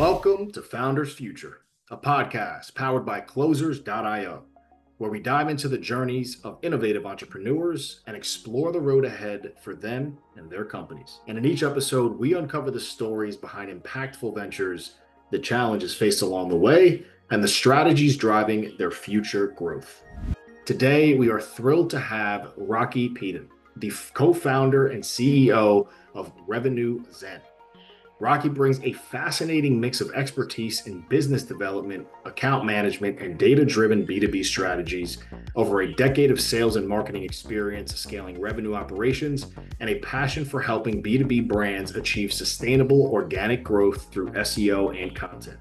Welcome to Founders Future, a podcast powered by Closers.io, where we dive into the journeys of innovative entrepreneurs and explore the road ahead for them and their companies. And in each episode, we uncover the stories behind impactful ventures, the challenges faced along the way, and the strategies driving their future growth. Today, we are thrilled to have Rocky Peeden, the co-founder and CEO of Revenue Zen. Rocky brings a fascinating mix of expertise in business development, account management, and data-driven B2B strategies, over a decade of sales and marketing experience scaling revenue operations, and a passion for helping B2B brands achieve sustainable organic growth through SEO and content.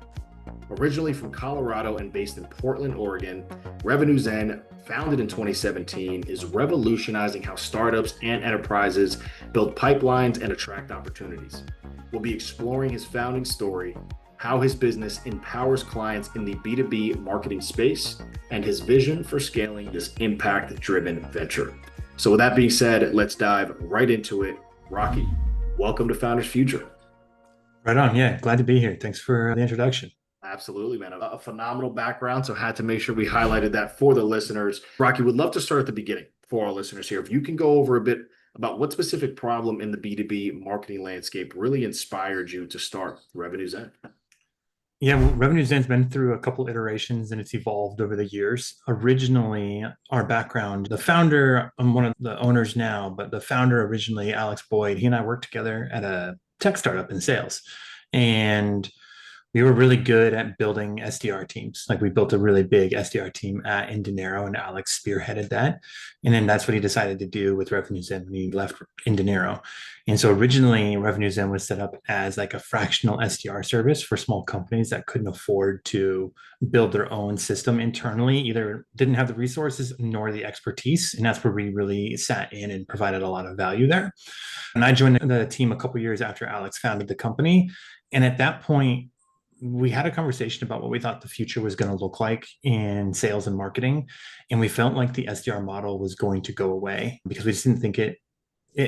Originally from Colorado and based in Portland, Oregon, Revenue Zen, founded in 2017, is revolutionizing how startups and enterprises build pipelines and attract opportunities. We'll be exploring his founding story, how his business empowers clients in the B2B marketing space, and his vision for scaling this impact-driven venture. So with that being said, let's dive right into it. Rocky, welcome to Founders Future. Right on. Yeah, glad to be here. Thanks for the introduction. Absolutely, man. A phenomenal background, so had to make sure we highlighted that for the listeners. Rocky, would love to start at the beginning for our listeners here. If you can go over a bit about what specific problem in the B2B marketing landscape really inspired you to start Revenue Zen. Yeah, Revenue Zen's been through a couple iterations and it's evolved over the years. Originally, our background, the founder, I'm one of the owners now, but the founder originally, Alex Boyd, he and I worked together at a tech startup in sales. And we were really good at building SDR teams. Like we built a really big SDR team at Dinero, and Alex spearheaded that. And then that's what he decided to do with Revenue Zen when he left Dinero. And so originally Revenue Zen was set up as like a fractional SDR service for small companies that couldn't afford to build their own system internally, either didn't have the resources nor the expertise. And that's where we really sat in and provided a lot of value there. And I joined the team a couple of years after Alex founded the company. And at that point, we had a conversation about what we thought the future was going to look like in sales and marketing. And we felt like the SDR model was going to go away because we just didn't think it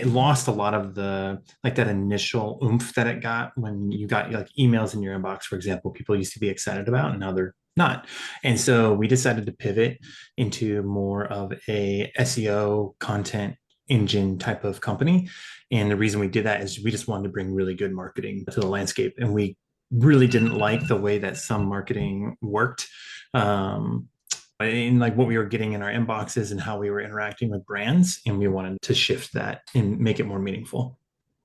lost a lot of the, like that initial oomph that it got when you got like emails in your inbox, for example, people used to be excited about, and now they're not. And so we decided to pivot into more of a SEO content engine type of company. And the reason we did that is we just wanted to bring really good marketing to the landscape. And we really didn't like the way that some marketing worked, in like what we were getting in our inboxes and how we were interacting with brands. And we wanted to shift that and make it more meaningful.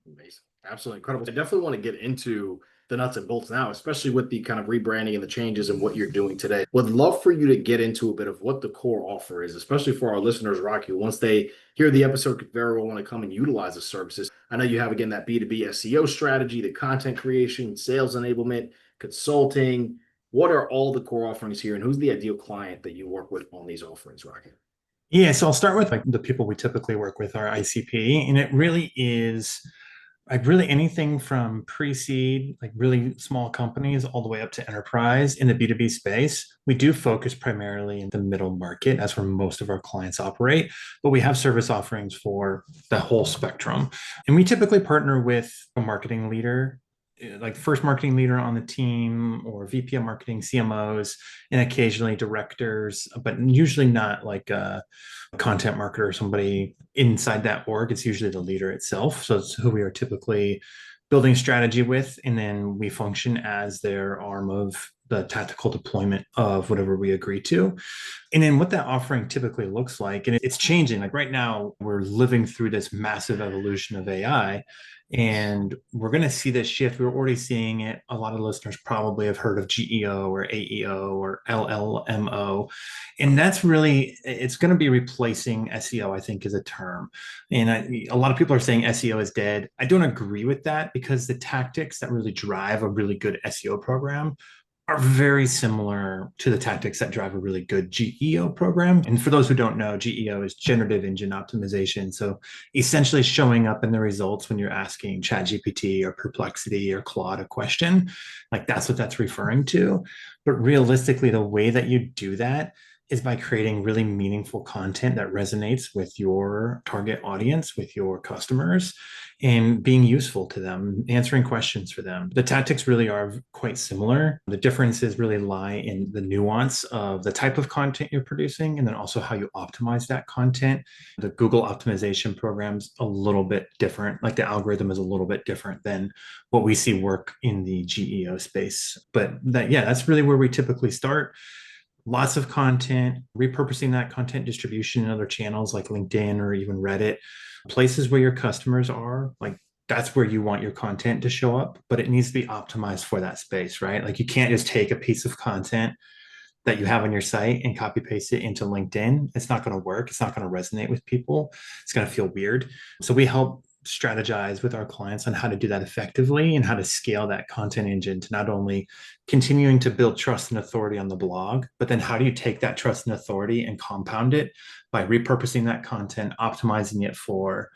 Amazing. Absolutely incredible. I definitely want to get into the nuts and bolts now, especially with the kind of rebranding and the changes and what you're doing today. Would love for you to get into a bit of what the core offer is, especially for our listeners, Rocky. Once they hear the episode, could very well want to come and utilize the services. I know you have, again, that B2B SEO strategy, the content creation, sales enablement, consulting. What are all the core offerings here, and who's the ideal client that you work with on these offerings, Rocky? Yeah, so I'll start with like the people we typically work with, our ICP, and it really is like really anything from pre-seed, like really small companies, all the way up to enterprise in the B2B space. We do focus primarily in the middle market. That's where most of our clients operate, but we have service offerings for the whole spectrum. And we typically partner with a marketing leader, like first marketing leader on the team, or VP of marketing, CMOs, and occasionally directors, but usually not like a content marketer or somebody inside that org. It's usually the leader itself. So it's who we are typically building strategy with. And then we function as their arm of the tactical deployment of whatever we agree to. And then what that offering typically looks like, and it's changing. Like right now, we're living through this massive evolution of AI. And we're going to see this shift. We're already seeing it. A lot of listeners probably have heard of GEO or AEO or LLMO. And that's really, it's going to be replacing SEO, I think, is a term. And a lot of people are saying SEO is dead. I don't agree with that, because the tactics that really drive a really good SEO program are very similar to the tactics that drive a really good GEO program. And for those who don't know, GEO is generative engine optimization. So essentially showing up in the results when you're asking ChatGPT or Perplexity or Claude a question, like that's what that's referring to. But realistically, the way that you do that is by creating really meaningful content that resonates with your target audience, with your customers, and being useful to them, answering questions for them. The tactics really are quite similar. The differences really lie in the nuance of the type of content you're producing and then also how you optimize that content. The Google optimization program's a little bit different, like the algorithm is a little bit different than what we see work in the GEO space. But that, yeah, that's really where we typically start. Lots of content, repurposing that content distribution in other channels like LinkedIn or even Reddit, places where your customers are, like that's where you want your content to show up, but it needs to be optimized for that space, right? Like you can't just take a piece of content that you have on your site and copy paste it into LinkedIn. It's not going to work. It's not going to resonate with people. It's going to feel weird. So we help strategize with our clients on how to do that effectively and how to scale that content engine to not only continuing to build trust and authority on the blog, but then how do you take that trust and authority and compound it by repurposing that content, optimizing it for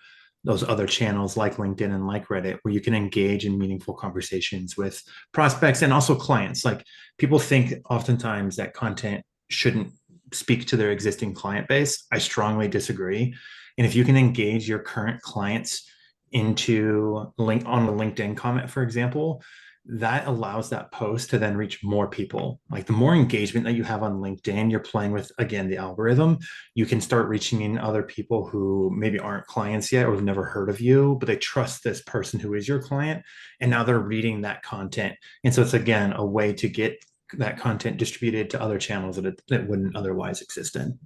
those other channels like LinkedIn and like Reddit, where you can engage in meaningful conversations with prospects and also clients. Like people think oftentimes that content shouldn't speak to their existing client base. I strongly disagree. And if you can engage your current clients into link on a LinkedIn comment, for example, that allows that post to then reach more people. Like the more engagement that you have on LinkedIn, you're playing with, again, the algorithm. You can start reaching in other people who maybe aren't clients yet or have never heard of you, but they trust this person who is your client. And now they're reading that content. And so it's, again, a way to get that content distributed to other channels that wouldn't otherwise exist in.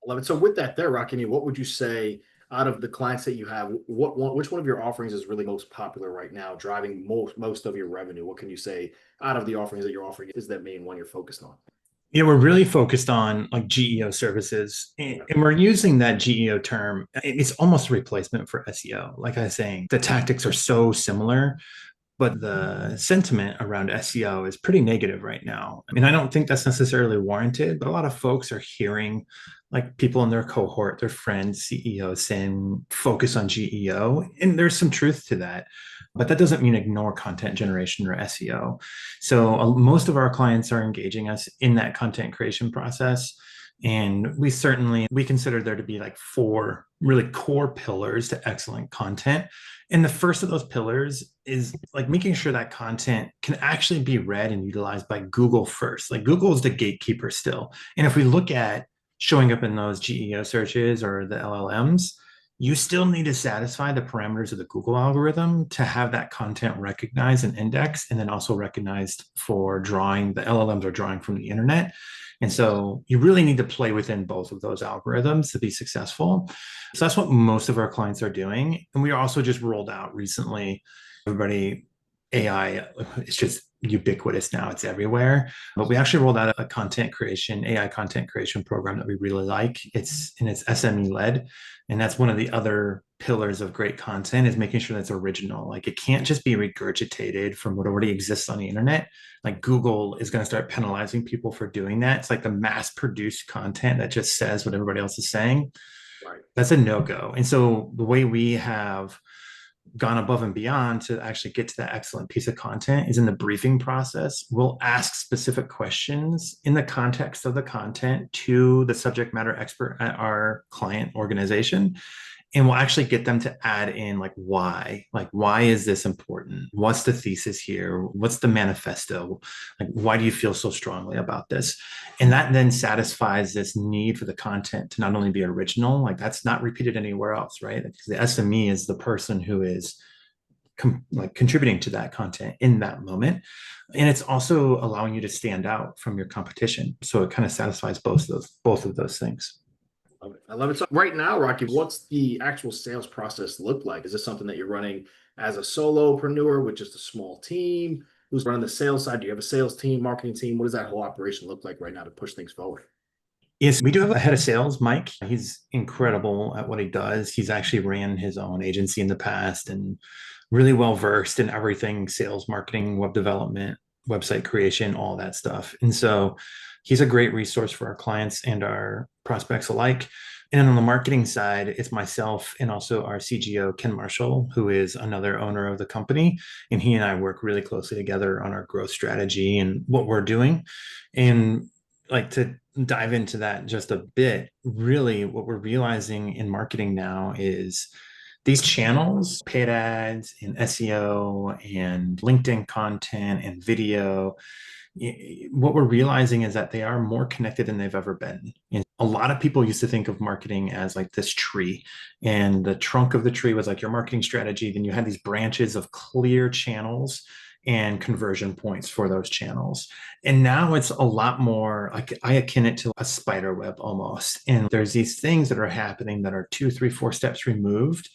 Love it. So with that there, Rocky, what would you say out of the clients that you have, which one of your offerings is really most popular right now, driving most of your revenue? What can you say out of the offerings that you're offering is that main one you're focused on? Yeah, we're really focused on like GEO services, and Yeah. we're using that GEO term. It's almost a replacement for SEO. Like I was saying, the tactics are so similar, but the sentiment around SEO is pretty negative right now. I mean, I don't think that's necessarily warranted, but a lot of folks are hearing like people in their cohort, their friends, CEOs saying focus on GEO. And there's some truth to that, but that doesn't mean ignore content generation or SEO. So most of our clients are engaging us in that content creation process. And we consider there to be like four really core pillars to excellent content. And the first of those pillars is like making sure that content can actually be read and utilized by Google first. Like Google is the gatekeeper still. And if we look at showing up in those GEO searches or the LLMs, you still need to satisfy the parameters of the Google algorithm to have that content recognized and indexed, and then also recognized for drawing. The LLMs are drawing from the internet. And so you really need to play within both of those algorithms to be successful. So that's what most of our clients are doing. And we also just rolled out recently, everybody, AI, it's just ubiquitous now, it's everywhere. But we actually rolled out a AI content creation program that we really like. It's SME led. And that's one of the other pillars of great content is making sure that's original. Like it can't just be regurgitated from what already exists on the internet. Like Google is going to start penalizing people for doing that. It's like the mass produced content that just says what everybody else is saying. Right. That's a no-go. And so the way we have gone above and beyond to actually get to that excellent piece of content is in the briefing process. We'll ask specific questions in the context of the content to the subject matter expert at our client organization. And we'll actually get them to add in like why is this important? What's the thesis here? What's the manifesto? Like why do you feel so strongly about this? And that then satisfies this need for the content to not only be original, like that's not repeated anywhere else, right? Because the SME is the person who is contributing to that content in that moment, and it's also allowing you to stand out from your competition, so it kind of satisfies both of those things. Love it. I love it. So right now, Rocky, what's the actual sales process look like? Is this something that you're running as a solopreneur with just a small team? Who's running the sales side? Do you have a sales team, marketing team? What does that whole operation look like right now to push things forward? Yes, we do have a head of sales, Mike. He's incredible at what he does. He's actually ran his own agency in the past and really well versed in everything sales, marketing, web development, website creation, all that stuff. And so he's a great resource for our clients and our prospects alike. And on the marketing side, it's myself and also our CGO, Ken Marshall, who is another owner of the company. And he and I work really closely together on our growth strategy and what we're doing. And like to dive into that just a bit, really what we're realizing in marketing now is these channels, paid ads and SEO and LinkedIn content and video, what we're realizing is that they are more connected than they've ever been. And a lot of people used to think of marketing as like this tree, and the trunk of the tree was like your marketing strategy. Then you had these branches of clear channels and conversion points for those channels. And now it's a lot more like I akin it to a spider web almost. And there's these things that are happening that are 2, 3, 4 steps removed,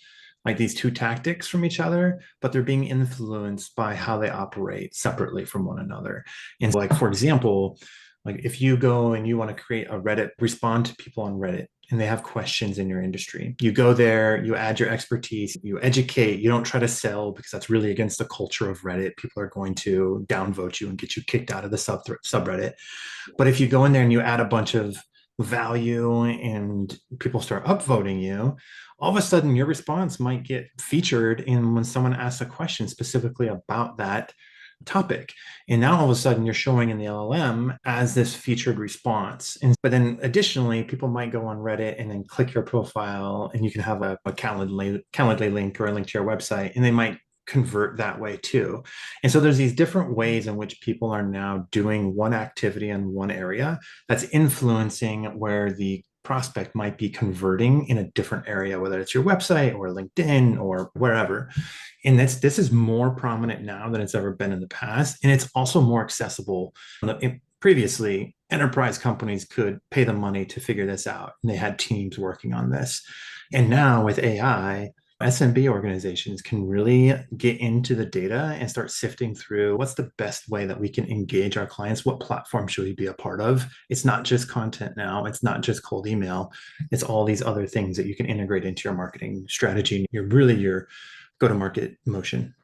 like these two tactics from each other, but they're being influenced by how they operate separately from one another. And so, like, for example, like if you go and you want to create a Reddit, respond to people on Reddit and they have questions in your industry, you go there, you add your expertise, you educate, you don't try to sell because that's really against the culture of Reddit. People are going to downvote you and get you kicked out of the subreddit. But if you go in there and you add a bunch of value and people start upvoting you, all of a sudden your response might get featured in when someone asks a question specifically about that topic. And now all of a sudden you're showing in the LLM as this featured response. And but then additionally, people might go on Reddit and then click your profile and you can have a Calendly link or a link to your website, and they might convert that way too. And so there's these different ways in which people are now doing one activity in one area that's influencing where the prospect might be converting in a different area, whether it's your website or LinkedIn or wherever. And this is more prominent now than it's ever been in the past. And it's also more accessible. Previously, enterprise companies could pay the money to figure this out, and they had teams working on this. And now with AI, SMB organizations can really get into the data and start sifting through what's the best way that we can engage our clients. What platform should we be a part of? It's not just content now. It's not just cold email. It's all these other things that you can integrate into your marketing strategy. Your go-to-market motion.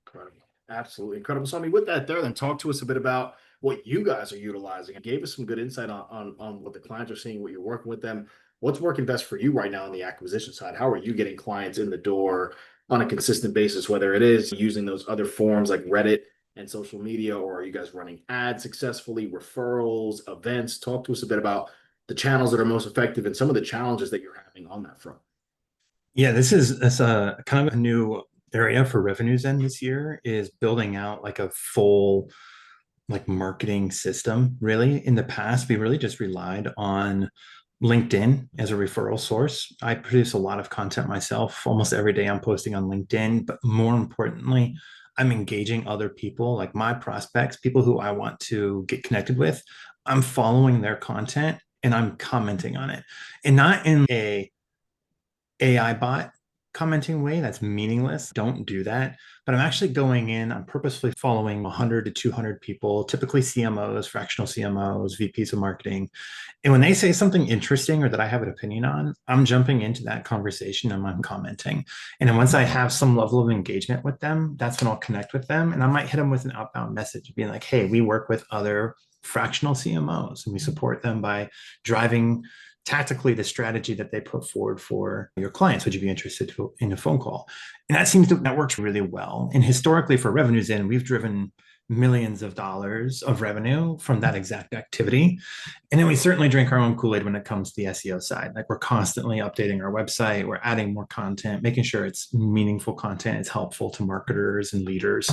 Incredible. Absolutely incredible. So, I mean, with that there, then talk to us a bit about what you guys are utilizing. It gave us some good insight on what the clients are seeing, what you're working with them. What's working best for you right now on the acquisition side? How are you getting clients in the door on a consistent basis, whether it is using those other forms like Reddit and social media, or are you guys running ads successfully, referrals, events? Talk to us a bit about the channels that are most effective and some of the challenges that you're having on that front. Yeah, this a kind of a new area for revenues end this year is building out like a full like marketing system. Really, in the past, we really just relied on LinkedIn as a referral source. I produce a lot of content myself. Almost every day I'm posting on LinkedIn, but more importantly, I'm engaging other people, like my prospects, people who I want to get connected with. I'm following their content and I'm commenting on it. And not in a AI bot commenting way that's meaningless. Don't do that. But I'm actually going in, I'm purposefully following 100 to 200 people, typically CMOs, fractional CMOs, VPs of marketing. And when they say something interesting or that I have an opinion on, I'm jumping into that conversation and I'm commenting. And then once I have some level of engagement with them, that's when I'll connect with them. And I might hit them with an outbound message being like, hey, we work with other fractional CMOs and we support them by driving tactically the strategy that they put forward for your clients. Would you be interested in a phone call? And that works really well. And historically for revenues in, we've driven millions of dollars of revenue from that exact activity. And then we certainly drink our own Kool-Aid when it comes to the SEO side. Like we're constantly updating our website, we're adding more content, making sure it's meaningful content, it's helpful to marketers and leaders,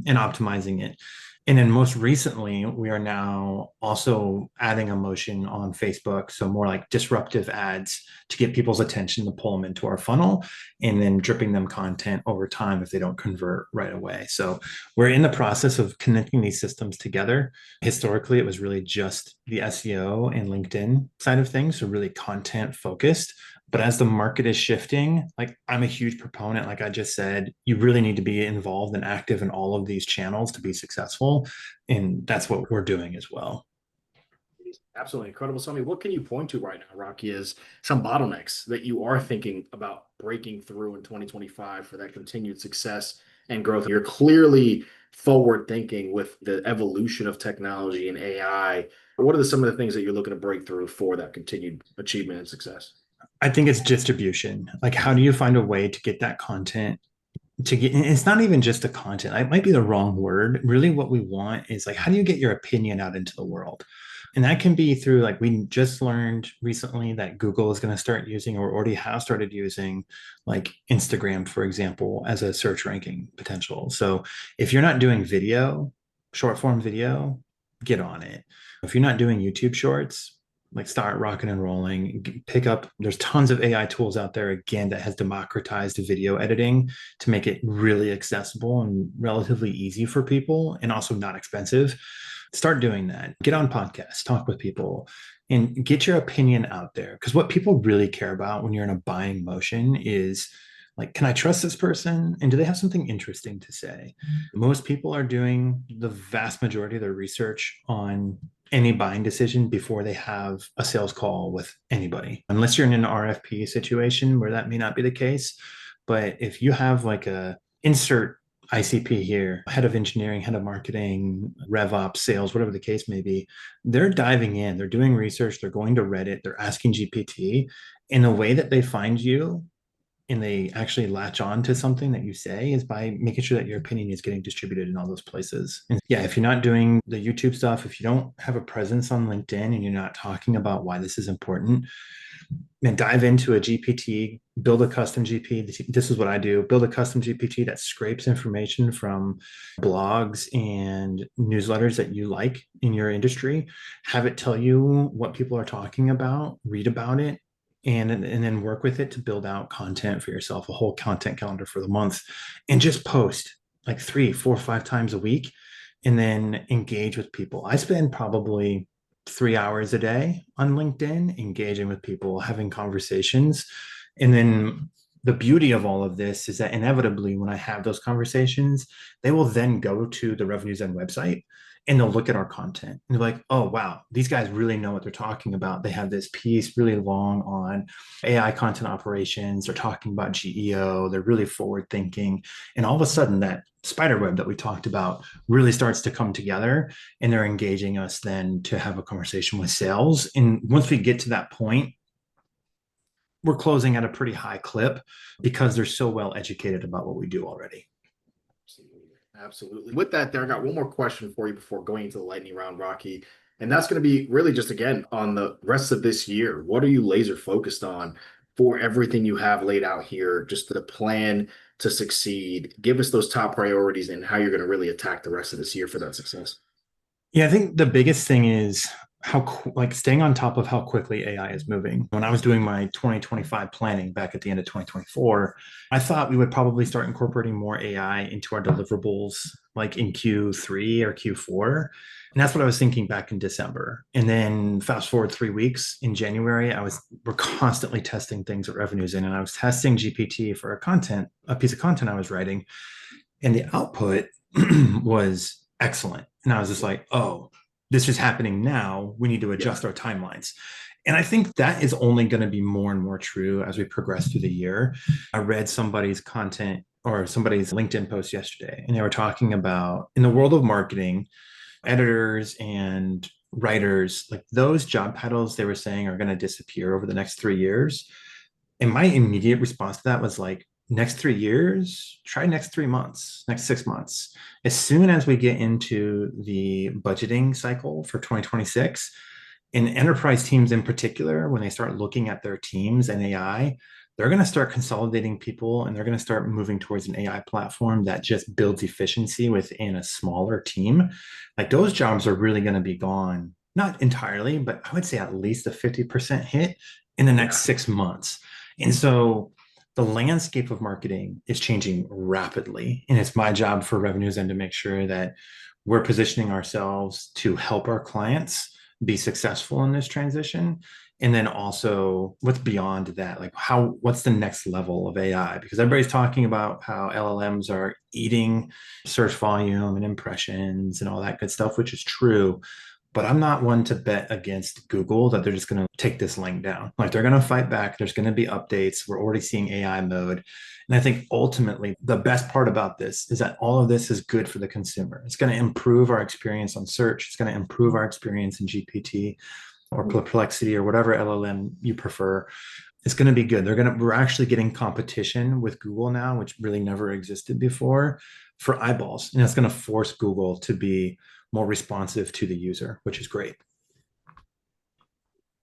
and optimizing it. And then most recently, we are now also adding a motion on Facebook. So more like disruptive ads to get people's attention to pull them into our funnel and then dripping them content over time if they don't convert right away. So we're in the process of connecting these systems together. Historically, it was really just the SEO and LinkedIn side of things, so really content focused. But as the market is shifting, like I'm a huge proponent, like I just said, you really need to be involved and active in all of these channels to be successful. And that's what we're doing as well. Absolutely incredible. So, I mean, what can you point to right now, Rocky, is some bottlenecks that you are thinking about breaking through in 2025 for that continued success and growth? You're clearly forward thinking with the evolution of technology and AI. What are some of the things that you're looking to break through for that continued achievement and success? I think it's distribution. Like, how do you find a way to get that content to get, it's not even just the content. It might be the wrong word. Really, what we want is like, how do you get your opinion out into the world? And that can be through, like, we just learned recently that Google is going to start using, or already have started using, like Instagram, for example, as a search ranking potential. So if you're not doing video, short form video, get on it. If you're not doing YouTube shorts, like start rocking and rolling, pick up. There's tons of AI tools out there, again, that has democratized video editing to make it really accessible and relatively easy for people and also not expensive. Start doing that. Get on podcasts, talk with people, and get your opinion out there. Because what people really care about when you're in a buying motion is, like, can I trust this person? And do they have something interesting to say? Most people are doing the vast majority of their research on any buying decision before they have a sales call with anybody, unless you're in an RFP situation where that may not be the case. But if you have like a insert ICP here, head of engineering, head of marketing, RevOps, sales, whatever the case may be, they're diving in, they're doing research, they're going to Reddit, they're asking GPT. In the way that they find you and they actually latch on to something that you say is by making sure that your opinion is getting distributed in all those places. And yeah, if you're not doing the YouTube stuff, if you don't have a presence on LinkedIn and you're not talking about why this is important, and dive into a GPT, build a custom GPT. This is what I do: build a custom GPT that scrapes information from blogs and newsletters that you like in your industry, have it tell you what people are talking about, read about it, and then work with it to build out content for yourself, a whole content calendar for the month, and just post like 3, 4, 5 times a week, and then engage with people. I spend probably 3 hours a day on LinkedIn, engaging with people, having conversations. And then the beauty of all of this is that inevitably, when I have those conversations, they will then go to the Revenues End website and they'll look at our content and they're like, oh, wow, these guys really know what they're talking about. They have this piece really long on AI content operations. They're talking about GEO. They're really forward thinking. And all of a sudden, that spider web that we talked about really starts to come together, and they're engaging us then to have a conversation with sales. And once we get to that point, we're closing at a pretty high clip because they're so well educated about what we do already. Absolutely. Absolutely. With that, there, I got one more question for you before going into the lightning round, Rocky. And that's going to be really just again on the rest of this year. What are you laser focused on for everything you have laid out here? Just the plan to succeed. Give us those top priorities and how you're going to really attack the rest of this year for that success. Yeah, I think the biggest thing is like staying on top of how quickly AI is moving. When I was doing my 2025 planning back at the end of 2024, I thought we would probably start incorporating more AI into our deliverables like in Q3 or Q4. And that's what I was thinking back in December. And then fast forward 3 weeks in January, we're constantly testing things at Revenues In, and I was testing GPT for a piece of content I was writing, and the output was excellent. And I was just like, oh, this is happening now. We need to adjust our timelines. And I think that is only going to be more and more true as we progress through the year. I read somebody's content or somebody's LinkedIn post yesterday, and they were talking about, in the world of marketing, editors and writers, like those job titles they were saying are going to disappear over the next 3 years. And my immediate response to that was like, next 3 years, try next 3 months, next 6 months. As soon as we get into the budgeting cycle for 2026, in enterprise teams in particular, when they start looking at their teams and AI, they're going to start consolidating people and they're going to start moving towards an AI platform that just builds efficiency within a smaller team. Like those jobs are really going to be gone, not entirely, but I would say at least a 50% hit in the next 6 months. And so the landscape of marketing is changing rapidly. And it's my job for Revenues End to make sure that we're positioning ourselves to help our clients be successful in this transition. And then also what's beyond that, like what's the next level of AI? Because everybody's talking about how LLMs are eating search volume and impressions and all that good stuff, which is true. But I'm not one to bet against Google that they're just going to take this link down. Like they're going to fight back. There's going to be updates. We're already seeing AI mode. And I think ultimately the best part about this is that all of this is good for the consumer. It's going to improve our experience on search. It's going to improve our experience in GPT or Perplexity or whatever LLM you prefer. It's going to be good. We're actually getting competition with Google now, which really never existed before for eyeballs. And it's going to force Google to be more responsive to the user, which is great.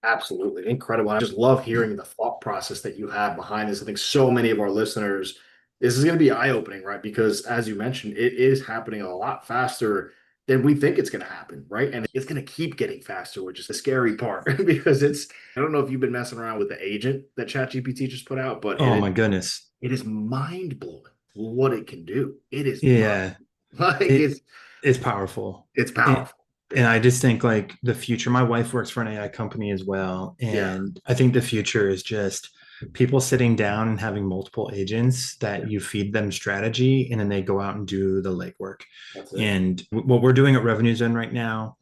Absolutely incredible. I just love hearing the thought process that you have behind this. I think so many of our listeners, this is going to be eye-opening, right? Because as you mentioned, it is happening a lot faster than we think it's going to happen, right? And it's going to keep getting faster, which is the scary part because I don't know if you've been messing around with the agent that ChatGPT just put out, but Oh my goodness. it is mind-blowing what it can do. It is mind, Yeah, like it is powerful. it's And, powerful. and I just think like the future, my wife works for an AI company as well. Yeah, And I think the future is just people sitting down and having multiple agents yeah, that you feed them strategy and then they go out and do the legwork. that's it. And what we're doing at Revenue Zen right now,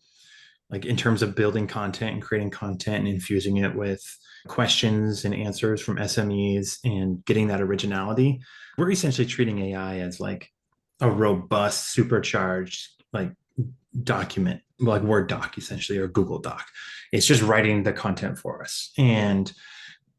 like in terms of building content and creating content and infusing it with questions and answers from SMEs and getting that originality, we're essentially treating AI as like a robust, supercharged, like document, like Word doc, essentially, or Google Doc. It's just writing the content for us. And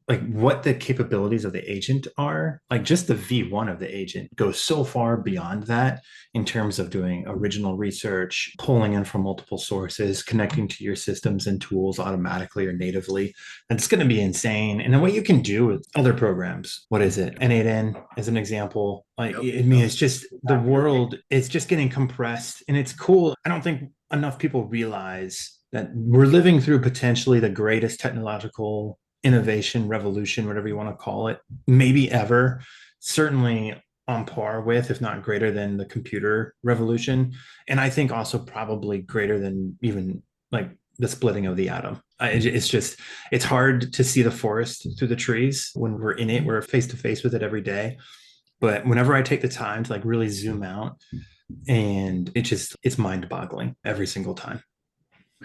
like what the capabilities of the agent are, like just the V1 of the agent goes so far beyond that in terms of doing original research, pulling in from multiple sources, connecting to your systems and tools automatically or natively. And it's going to be insane. And then what you can do with other programs, what is it? N8N as an example. Like, Yep. I mean, it's just the Accurate. world, it's just getting compressed and it's cool. I don't think enough people realize that we're living through potentially the greatest technological innovation, revolution, whatever you want to call it, maybe ever, certainly on par with, if not greater than the computer revolution. And I think also probably greater than even like the splitting of the atom. It's just, it's hard to see the forest through the trees when we're in it. We're face to face with it every day. But whenever I take the time to like really zoom out, and it's mind boggling every single time.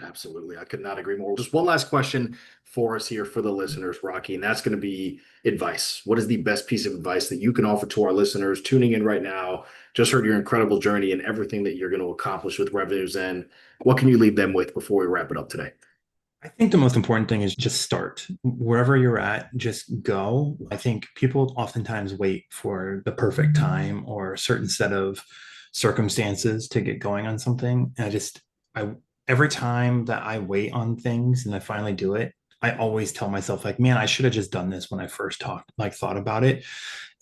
Absolutely. I could not agree more. Just one last question for us here for the listeners, Rocky, and that's going to be advice. What is the best piece of advice that you can offer to our listeners tuning in right now? Just heard your incredible journey and everything that you're going to accomplish with Revenues. And what can you leave them with before we wrap it up today? I think the most important thing is just start wherever you're at, just go. I think people oftentimes wait for the perfect time or a certain set of circumstances to get going on something. And I, every time that I wait on things and I finally do it, I always tell myself, like, man, I should have just done this when I first thought about it.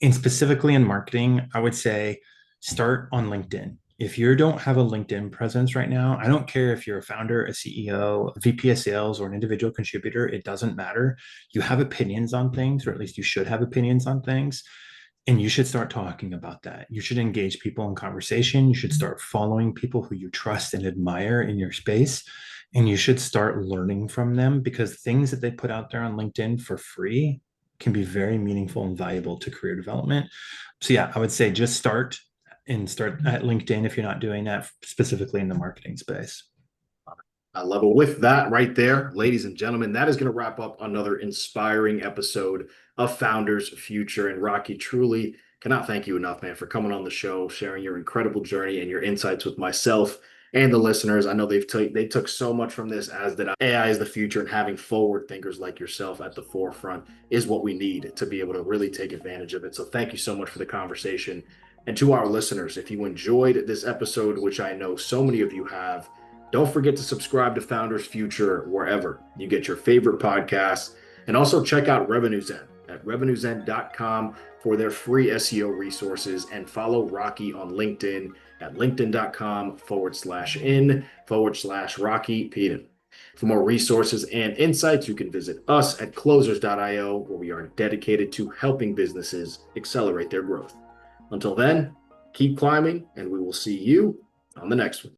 And specifically in marketing, I would say start on LinkedIn. If you don't have a LinkedIn presence right now, I don't care if you're a founder, a CEO, a VP of sales, or an individual contributor, it doesn't matter. You have opinions on things, or at least you should have opinions on things. And you should start talking about that. You should engage people in conversation. You should start following people who you trust and admire in your space. And you should start learning from them because things that they put out there on LinkedIn for free can be very meaningful and valuable to career development. So, yeah, I would say just start and start at LinkedIn if you're not doing that specifically in the marketing space. I love it. With that right there, ladies and gentlemen, that is going to wrap up another inspiring episode of Founders Future. And Rocky, truly cannot thank you enough, man, for coming on the show, sharing your incredible journey and your insights with myself and the listeners. I know they took so much from this, as that AI is the future, and having forward thinkers like yourself at the forefront is what we need to be able to really take advantage of it. So thank you so much for the conversation. And to our listeners, if you enjoyed this episode, which I know so many of you have, don't forget to subscribe to Founders Future wherever you get your favorite podcasts. And also check out Revenue Zen at revenuezen.com for their free SEO resources. And follow Rocky on LinkedIn at linkedin.com/in/Rocky Peeden. For more resources and insights, you can visit us at closers.io, where we are dedicated to helping businesses accelerate their growth. Until then, keep climbing, and we will see you on the next one.